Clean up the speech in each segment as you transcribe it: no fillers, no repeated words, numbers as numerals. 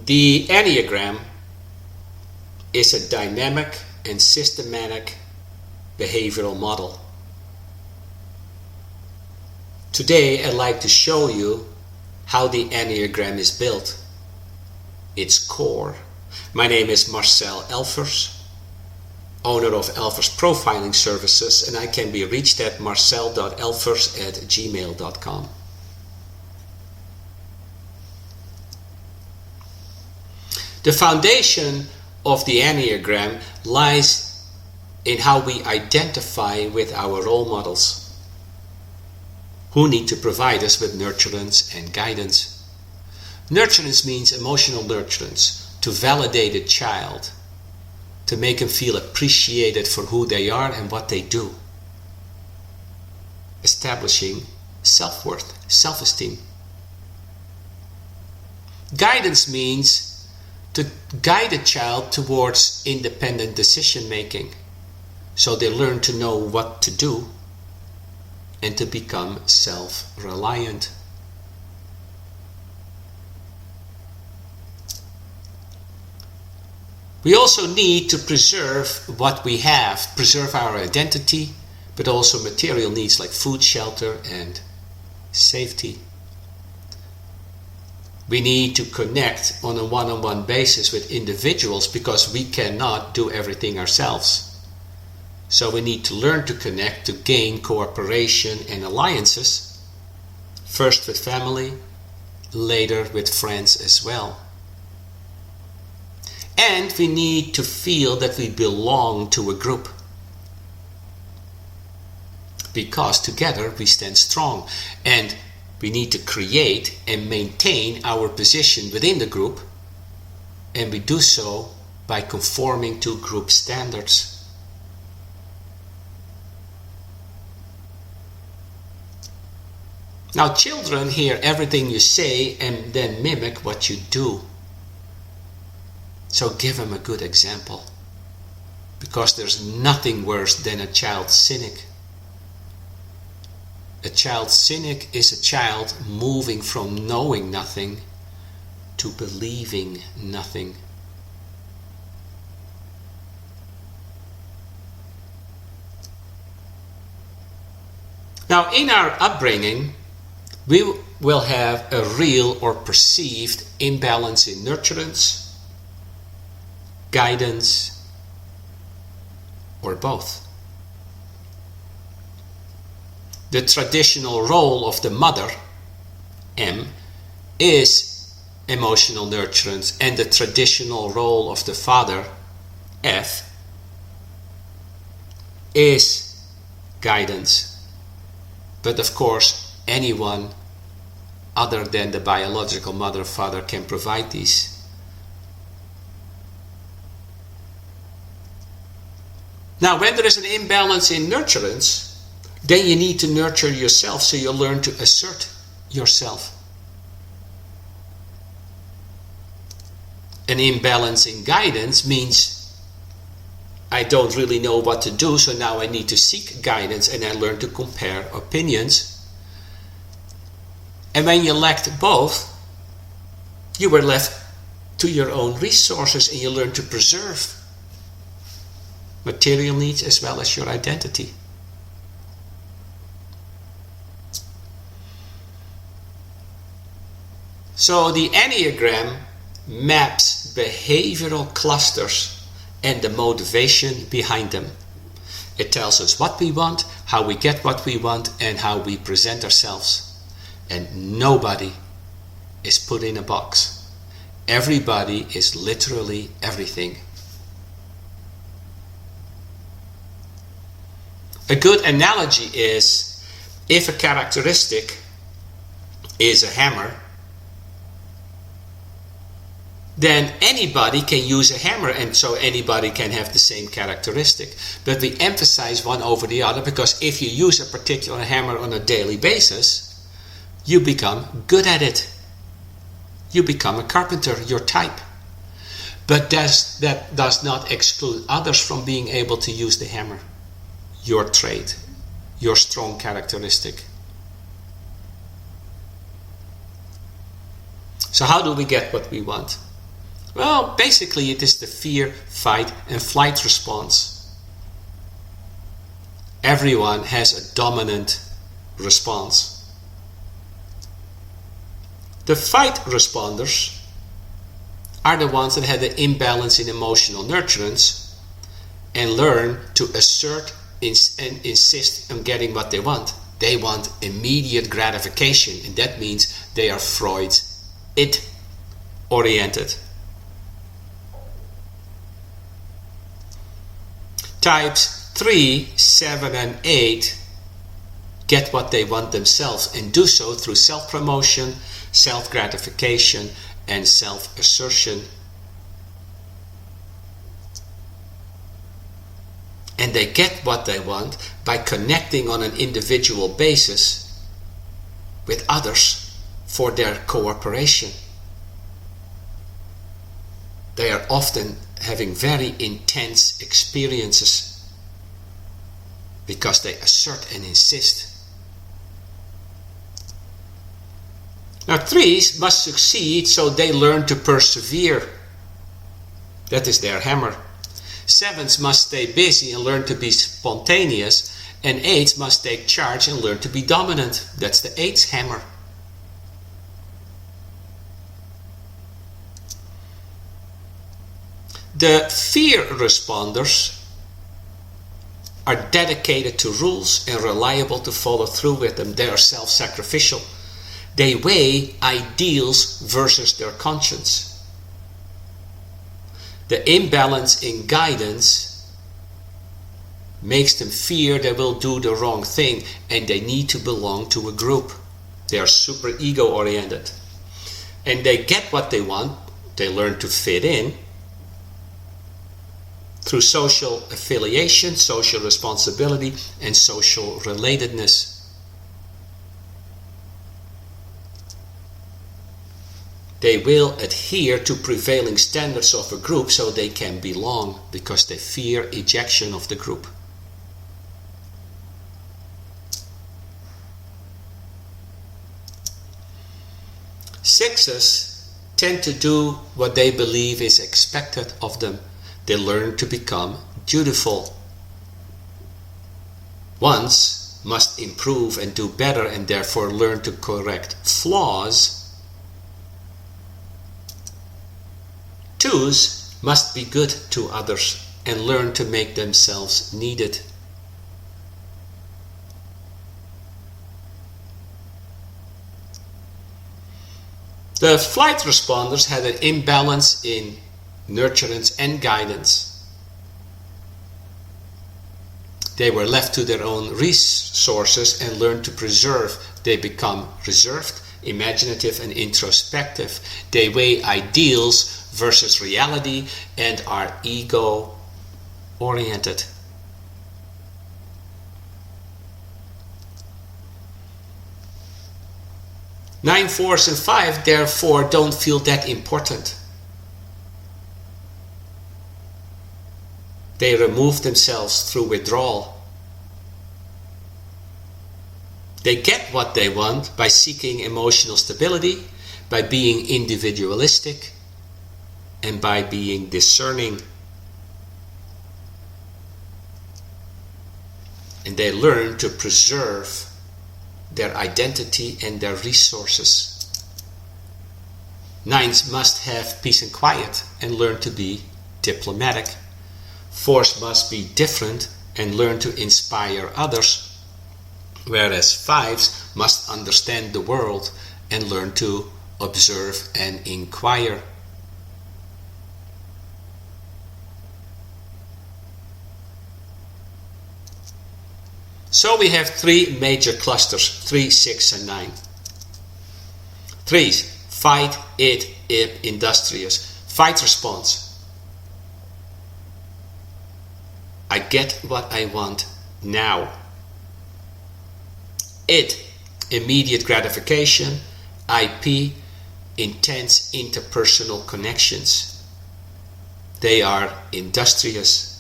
The Enneagram is a dynamic and systematic behavioral model. Today I'd like to show you how the Enneagram is built, its core. My name is Marcel Elvers, owner of Elvers Profiling Services, and I can be reached at marcel.elvers@gmail.com. The foundation of the Enneagram lies in how we identify with our role models, who need to provide us with nurturance and guidance. Nurturance means emotional nurturance, to validate a child, to make them feel appreciated for who they are and what they do. Establishing self-worth, self-esteem. Guidance means to guide a child towards independent decision making, so they learn to know what to do and to become self-reliant. We also need to preserve what we have, preserve our identity, but also material needs like food, shelter, and safety. We need to connect on a one-on-one basis with individuals because we cannot do everything ourselves. So we need to learn to connect to gain cooperation and alliances, first with family, later with friends as well. And we need to feel that we belong to a group, because together we stand strong, and we need to create and maintain our position within the group, and we do so by conforming to group standards. Now, children hear everything you say and then mimic what you do. So give them a good example, because there's nothing worse than a child cynic. A child cynic is a child moving from knowing nothing to believing nothing. Now, in our upbringing, we will have a real or perceived imbalance in nurturance, guidance, or both. The traditional role of the mother, M, is emotional nurturance, and the traditional role of the father, F, is guidance. But of course, anyone other than the biological mother or father can provide these. Now, when there is an imbalance in nurturance, then you need to nurture yourself, so you learn to assert yourself. An imbalance in guidance means I don't really know what to do, so now I need to seek guidance, and I learn to compare opinions. And when you lacked both, you were left to your own resources, and you learn to preserve material needs as well as your identity. So the Enneagram maps behavioral clusters and the motivation behind them. It tells us what we want, how we get what we want, and how we present ourselves. And nobody is put in a box. Everybody is literally everything. A good analogy is, if a characteristic is a hammer, then anybody can use a hammer, and so anybody can have the same characteristic. But we emphasize one over the other, because if you use a particular hammer on a daily basis, you become good at it. You become a carpenter, your type. But that does not exclude others from being able to use the hammer. Your trait, your strong characteristic. So how do we get what we want? Well, basically it is the fear, fight, and flight response. Everyone has a dominant response. The fight responders are the ones that had an imbalance in emotional nurturance and learn to assert and insist on getting what they want. They want immediate gratification, and that means they are Freud's it-oriented. Types 3, 7, and 8 get what they want themselves and do so through self-promotion, self-gratification, and self-assertion. And they get what they want by connecting on an individual basis with others for their cooperation. They are often having very intense experiences because they assert and insist. Now, 3s must succeed, so they learn to persevere. That is their hammer. 7s must stay busy and learn to be spontaneous, and 8s must take charge and learn to be dominant. That's the 8's hammer. The fear responders are dedicated to rules and reliable to follow through with them. They are self-sacrificial. They weigh ideals versus their conscience. The imbalance in guidance makes them fear they will do the wrong thing and they need to belong to a group. They are super ego oriented. And they get what they want. They learn to fit in through social affiliation, social responsibility, and social relatedness. They will adhere to prevailing standards of a group so they can belong because they fear ejection of the group. Sixes tend to do what they believe is expected of them. They learn to become dutiful. Ones must improve and do better and therefore learn to correct flaws. 2s must be good to others and learn to make themselves needed. The flight responders had an imbalance in nurturance and guidance. They were left to their own resources and learned to preserve. They become reserved, imaginative, and introspective. They weigh ideals versus reality and are ego-oriented. Nine, 4s, and 5 therefore don't feel that important. They remove themselves through withdrawal. They get what they want by seeking emotional stability, by being individualistic, and by being discerning. And they learn to preserve their identity and their resources. 9s must have peace and quiet and learn to be diplomatic. 4s must be different and learn to inspire others, whereas 5s must understand the world and learn to observe and inquire. So we have 3 major clusters, 3, 6, and 9. 3s, fight, it, industrious. Fight response. I get what I want now. It, immediate gratification. IP, intense interpersonal connections. They are industrious.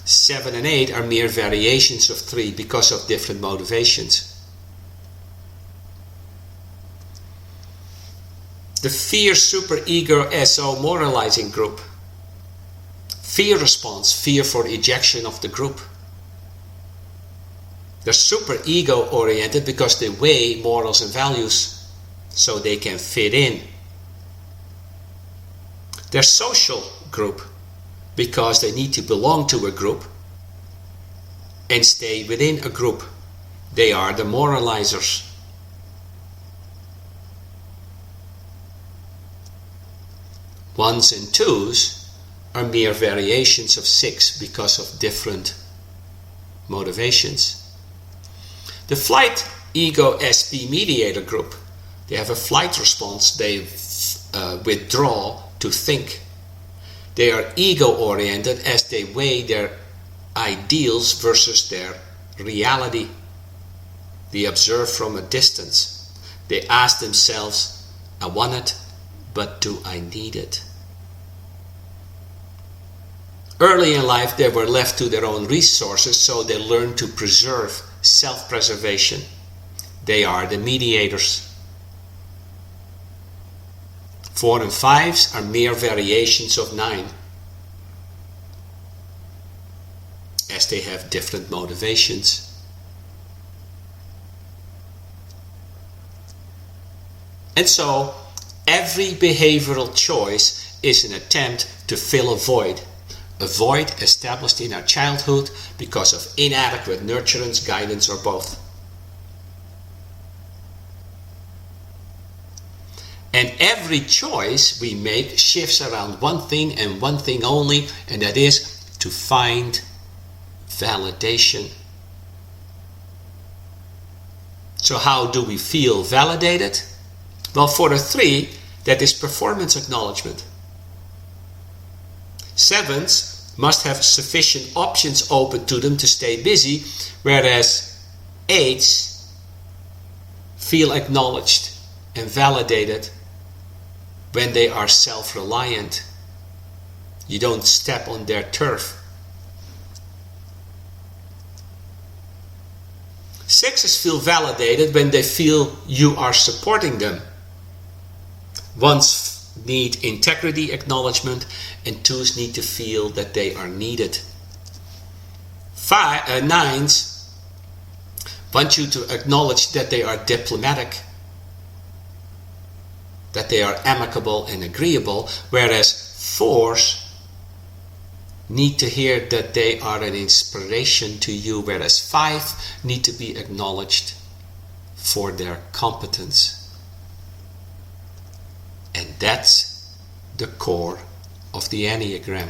7 and 8 are mere variations of 3 because of different motivations. The fear superego SO moralizing group. Fear response, fear for ejection of the group. They're superego oriented because they weigh morals and values so they can fit in. They're social group because they need to belong to a group and stay within a group. They are the moralizers. Ones and twos are mere variations of 6 because of different motivations. The flight ego SP mediator group, they have a flight response. They withdraw to think. They are ego oriented as they weigh their ideals versus their reality. They observe from a distance. They ask themselves, I want it, but do I need it? Early in life, they were left to their own resources, so they learned to preserve self-preservation. They are the mediators. 4 and 5s are mere variations of 9, as they have different motivations. And so, every behavioral choice is an attempt to fill a void established in our childhood because of inadequate nurturance, guidance, or both. And every choice we make shifts around one thing and one thing only, and that is to find validation. So how do we feel validated? Well, for a 3, that is performance acknowledgement. 7s must have sufficient options open to them to stay busy, whereas 8s feel acknowledged and validated when they are self-reliant. You don't step on their turf. 6s feel validated when they feel you are supporting them. 1s need integrity acknowledgement, and 2s need to feel that they are needed. 9s want you to acknowledge that they are diplomatic, that they are amicable and agreeable, whereas 4s need to hear that they are an inspiration to you, whereas 5 need to be acknowledged for their competence. And that's the core of the Enneagram.